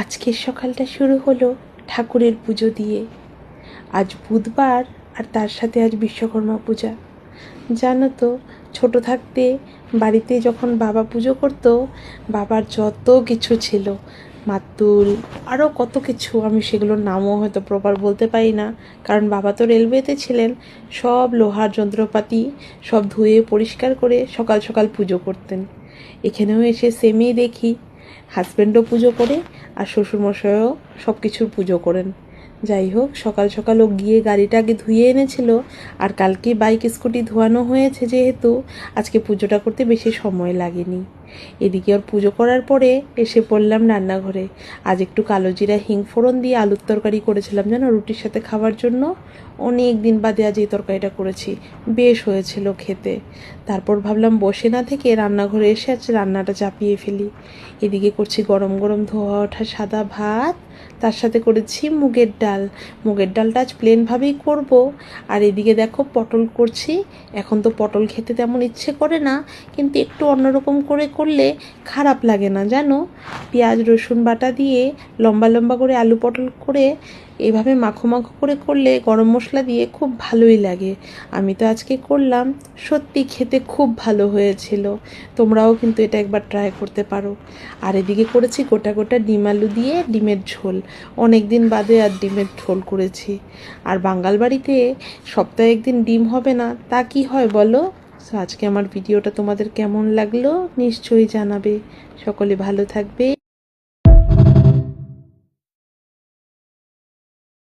আজকের সকালটা শুরু হলো ঠাকুরের পুজো দিয়ে। আজ বুধবার আর তার সাথে আজ বিশ্বকর্মা পূজা। জানো তো, ছোট থাকতে বাড়িতে যখন বাবা পুজো করতো, বাবার যত কিছু ছিল, মাতুল আরও কত কিছু, আমি সেগুলোর নামও হয়তো প্রপার বলতে পারি না, কারণ বাবা তো রেলওয়েতে ছিলেন। সব লোহার যন্ত্রপাতি সব ধুয়ে পরিষ্কার করে সকাল সকাল পুজো করতেন। এখানেও এসে সেমই দেখি, হাজব্যান্ডও পুজো করে আর শ্বশুরমশাইও সব কিছুর পুজো করেন। যাই হোক, সকাল সকাল ও গিয়ে গাড়িটা আগে ধুয়ে এনেছিল, আর কালকে বাইক স্কুটি ধোয়ানো হয়েছে যেহেতু আজকে পুজোটা করতে বেশি সময় লাগেনি। এদিকে ওর পুজো করার পরে এসে পড়লাম রান্নাঘরে। আজ একটু কালো জিরা হিং ফোড়ন দিয়ে আলুর তরকারি করেছিলাম, জানো, রুটির সাথে খাওয়ার জন্য। অনেক দিন বাদে আজ এই তরকারিটা করেছি, বেশ হয়েছিল খেতে। তারপর ভাবলাম বসে না থেকে রান্নাঘরে এসে আজ রান্নাটা চাপিয়ে ফেলি। এদিকে করছি গরম গরম ধোয়া ওঠা সাদা ভাত, তার সাথে করেছি মুগের ডাল। মুগের ডালটা আজ প্লেনভাবেই করব। আর এদিকে দেখো পটল করছি। এখন তো পটল খেতে তেমন ইচ্ছে করে না, কিন্তু একটু অন্যরকম করে করলে খারাপ লাগে না, জানো। পেঁয়াজ রসুন বাটা দিয়ে লম্বা লম্বা করে আলু পটল করে এভাবে মাখো মাখো করে করলে গরম মশলা দিয়ে খুব ভালোই লাগে। আমি তো আজকে করলাম, সত্যি খেতে খুব ভালো হয়েছিল। তোমরাও কিন্তু এটা একবার ট্রাই করতে পারো। আর এদিকে করেছি গোটা গোটা ডিম আলু দিয়ে ডিমের ঝোল। অনেক দিন বাদে আর ডিমের ঝোল করেছি। আর বাঙাল বাড়িতে সপ্তাহে একদিন ডিম হবে না তা কি হয় বলো। আজকে আমার ভিডিওটা তোমাদের কেমন লাগলো নিশ্চয়ই জানাবে। সকলে ভালো থাকবে।